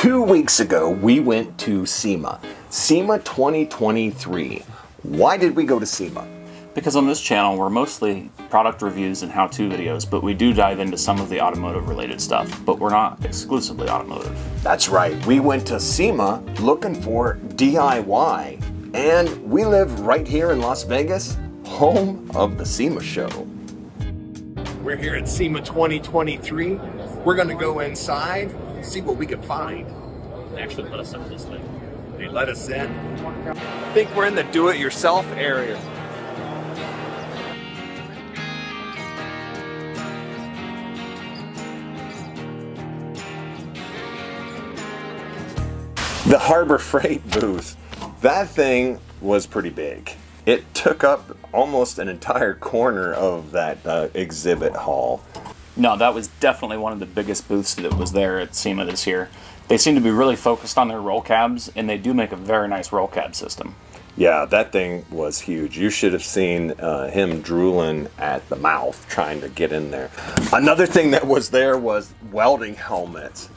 2 weeks ago, we went to Sema. Sema 2023. Why did we go to Sema? Because on this channel, we're mostly product reviews and how-to videos, but we do dive into some of the automotive related stuff, but we're not exclusively automotive. That's right. We went to Sema looking for DIY, and we live right here in Las Vegas, home of the Sema show. We're here at Sema 2023. We're gonna go inside, see what we can find. They actually let us in this thing. They let us in. I think we're in the do-it-yourself area. The Harbor Freight booth. That thing was pretty big. It took up almost an entire corner of that exhibit hall. No, that was definitely one of the biggest booths that was there at Sema this year. They seem to be really focused on their roll cabs, and they do make a very nice roll cab system. Yeah, that thing was huge. You should have seen him drooling at the mouth trying to get in there. Another thing that was there was welding helmets.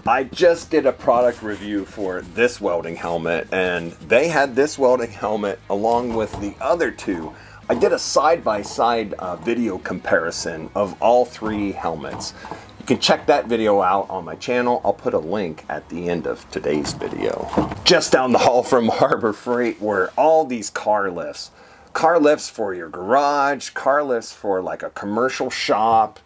I just did a product review for this welding helmet, and they had this welding helmet along with the other two. I did a side-by-side video comparison of all three helmets. You can check that video out on my channel. I'll put a link at the end of today's video. Just down the hall from Harbor Freight were all these car lifts. Car lifts for your garage, car lifts for like a commercial shop.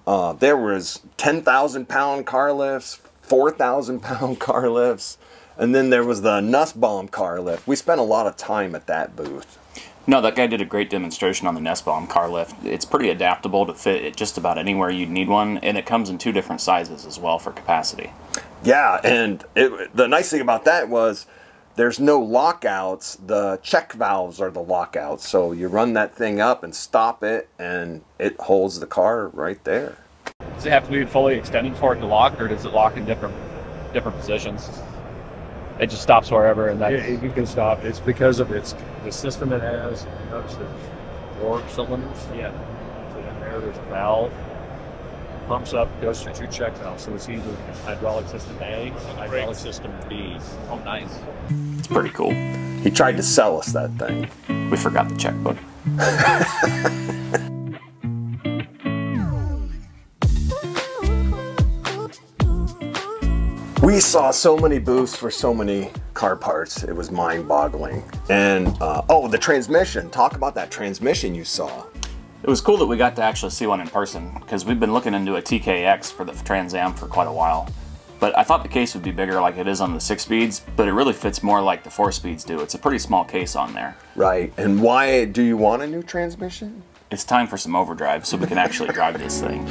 There was 10,000-pound car lifts, 4,000-pound car lifts, and then there was the Nus Bomb car lift. We spent a lot of time at that booth. No, that guy did a great demonstration on the Nus Bomb car lift. It's pretty adaptable to fit just about anywhere you'd need one, and it comes in 2 different sizes as well for capacity. Yeah, and the nice thing about that was there's no lockouts. The check valves are the lockouts, so you run that thing up and stop it, and it holds the car right there. Does it have to be fully extended for it to lock, or does it lock in different positions? It just stops wherever, and that's... Yeah, you can stop. It's because of the system it has. Notice there's 4 cylinders. Yeah. So in there's a valve. Pumps up, goes through 2 check valves. So it's either hydraulic system A or hydraulic system B. Oh, nice. It's pretty cool. He tried to sell us that thing. We forgot the checkbook. We saw so many booths for so many car parts. It was mind-boggling. And, oh, the transmission. Talk about that transmission you saw. It was cool that we got to actually see one in person, because we've been looking into a TKX for the Trans Am for quite a while. But I thought the case would be bigger like it is on the 6-speeds, but it really fits more like the 4-speeds do. It's a pretty small case on there. Right. And why do you want a new transmission? It's time for some overdrive so we can actually drive this thing.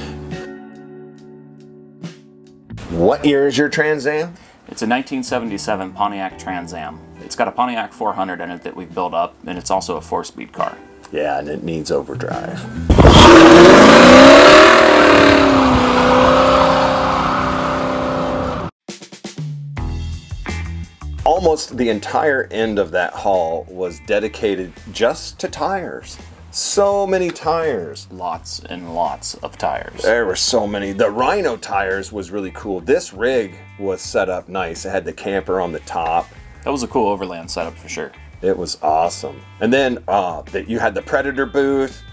What year is your Trans Am? It's a 1977 Pontiac Trans Am. It's got a Pontiac 400 in it that we've built up, and it's also a 4-speed car. Yeah, and it needs overdrive. Almost the entire end of that hall was dedicated just to tires. So many tires. Lots and lots of tires. There were so many. The Rhino tires was really cool. This rig was set up nice. It had the camper on the top. That was a cool overland setup for sure. It was awesome. And then you had the Predator booth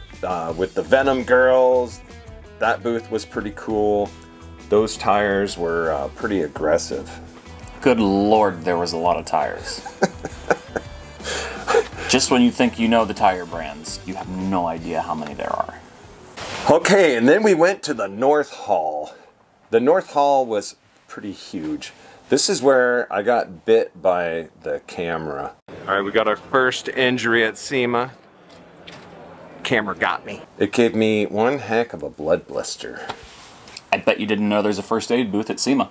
with the Venom girls. That booth was pretty cool. Those tires were pretty aggressive. Good Lord, there was a lot of tires. Just when you think you know the tire brands, you have no idea how many there are. Okay, and then we went to the North Hall. The North Hall was pretty huge. This is where I got bit by the camera. All right, we got our first injury at Sema. Camera got me. It gave me one heck of a blood blister. I bet you didn't know there's a first aid booth at Sema.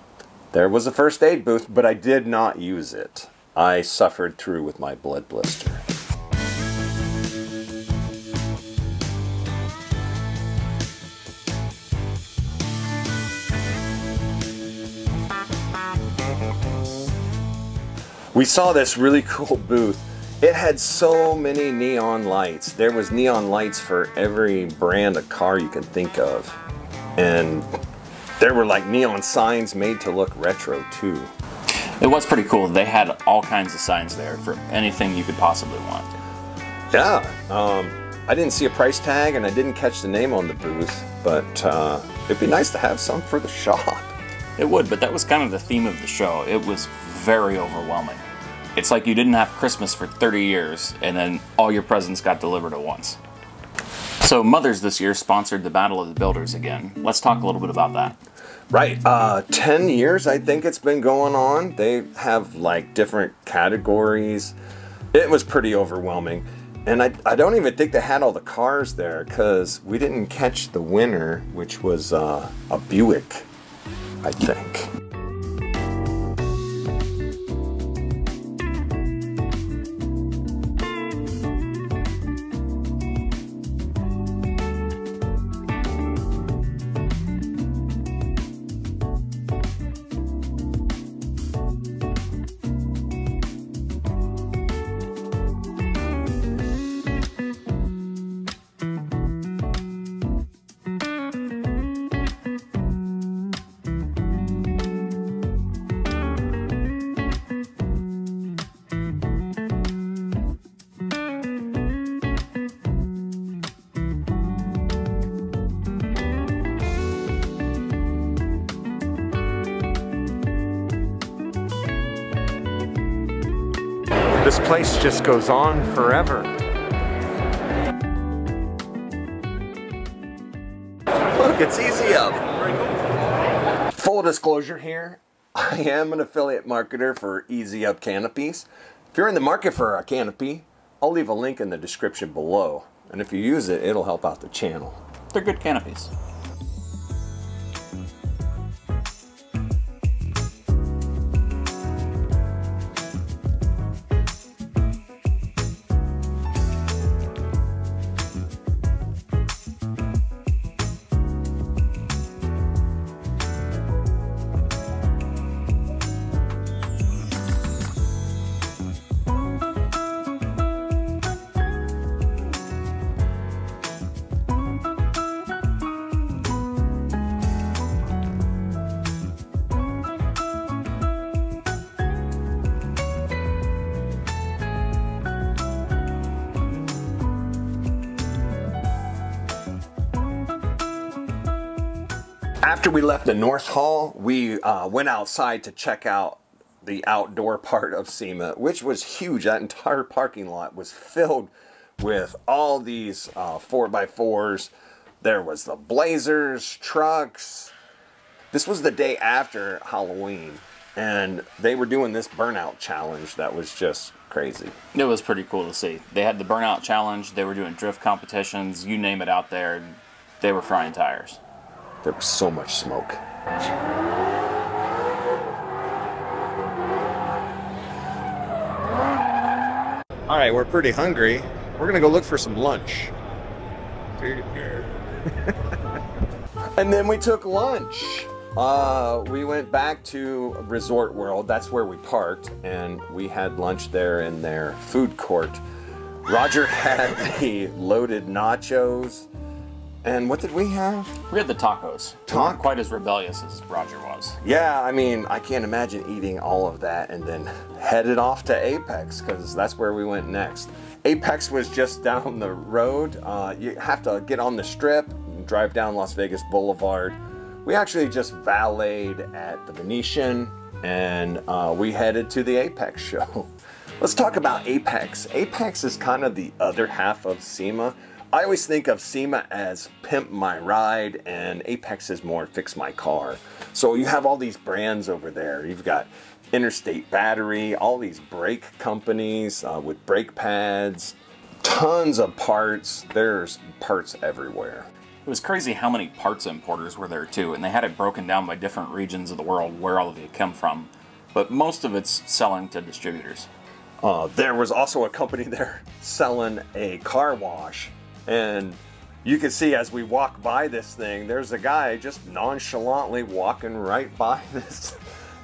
There was a first aid booth, but I did not use it. I suffered through with my blood blister. We saw this really cool booth. It had so many neon lights. There was neon lights for every brand of car you can think of. And There were like neon signs made to look retro too. It was pretty cool. They had all kinds of signs there for anything you could possibly want. Yeah, I didn't see a price tag and I didn't catch the name on the booth, but it'd be nice to have some for the shop. It would, but that was kind of the theme of the show. It was very overwhelming. It's like you didn't have Christmas for 30 years and then all your presents got delivered at once. So Mothers this year sponsored the Battle of the Builders again. Let's talk a little bit about that. Right, 10 years I think it's been going on. They have like different categories. It was pretty overwhelming. And I don't even think they had all the cars there because we didn't catch the winner, which was a Buick, I think. This place just goes on forever. Look, it's Easy Up. Full disclosure here, I am an affiliate marketer for Easy Up canopies. If you're in the market for a canopy, I'll leave a link in the description below. And if you use it, it'll help out the channel. They're good canopies. After we left the North Hall, we went outside to check out the outdoor part of Sema, which was huge. That entire parking lot was filled with all these 4x4s. There was the Blazers, trucks. This was the day after Halloween, and they were doing this burnout challenge that was just crazy. It was pretty cool to see. They had the burnout challenge, they were doing drift competitions, you name it out there, they were frying tires. There was so much smoke. All right, we're pretty hungry. We're gonna go look for some lunch. And then we took lunch. We went back to Resort World. That's where we parked, and we had lunch there in their food court. Roger had the loaded nachos. And what did we have? We had the tacos. Not quite as rebellious as Roger was. Yeah, I mean, I can't imagine eating all of that and then headed off to Apex, because that's where we went next. Apex was just down the road. You have to get on the strip and drive down Las Vegas Boulevard. We actually just valeted at the Venetian, and we headed to the Apex show. Let's talk about Apex. Apex is kind of the other half of Sema. I always think of Sema as Pimp My Ride, and Apex is more Fix My Car. So you have all these brands over there. You've got Interstate Battery, all these brake companies with brake pads, tons of parts. There's parts everywhere. It was crazy how many parts importers were there too, and they had it broken down by different regions of the world where all of it come from. But most of it's selling to distributors. There was also a company there selling a car wash. And you can see as we walk by this thing, there's a guy just nonchalantly walking right by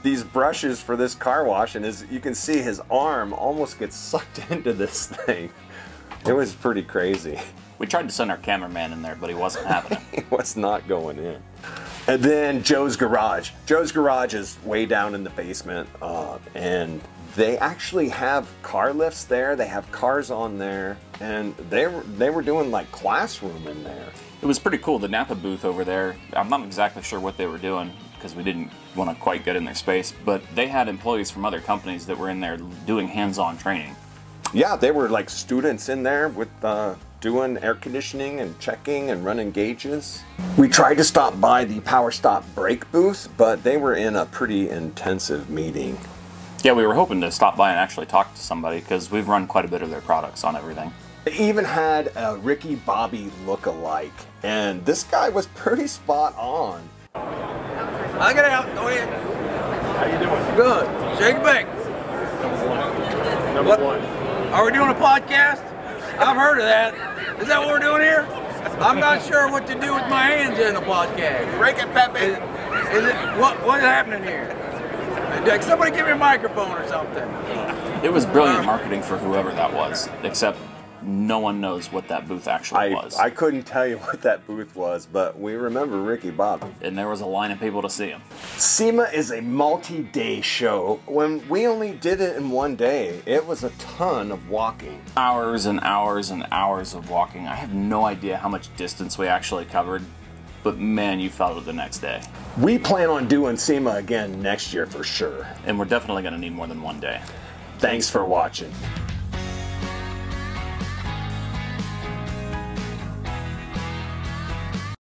these brushes for this car wash, and you can see his arm almost gets sucked into this thing. It was pretty crazy. We tried to send our cameraman in there, but he wasn't having it. He was not going in. And then Joe's Garage. Joe's Garage is way down in the basement, and they actually have car lifts there. They have cars on there, and they were doing like classroom in there. It was pretty cool. The Napa booth over there, I'm not exactly sure what they were doing because we didn't want to quite get in their space, but they had employees from other companies that were in there doing hands-on training. Yeah, they were like students in there with doing air conditioning and checking and running gauges. We tried to stop by the Power Stop brake booth, but they were in a pretty intensive meeting. Yeah, we were hoping to stop by and actually talk to somebody because we've run quite a bit of their products on everything. They even had a Ricky Bobby look-alike, and this guy was pretty spot on. I'll get out. Go ahead. How you doing? Good. Shake it back. Number one. Are we doing a podcast? I've heard of that. Is that what we're doing here? I'm not sure what to do with my hands in a podcast. Break it, Pepe. Is it what's happening here? Like, somebody give me a microphone or something. It was brilliant marketing for whoever that was, except no one knows what that booth actually was. I couldn't tell you what that booth was, but we remember Ricky Bobby. And there was a line of people to see him. SEMA is a multi-day show. When we only did it in one day, it was a ton of walking. Hours and hours and hours of walking. I have no idea how much distance we actually covered, but man, you felt it the next day. We plan on doing SEMA again next year for sure. And we're definitely going to need more than one day. Thanks for watching.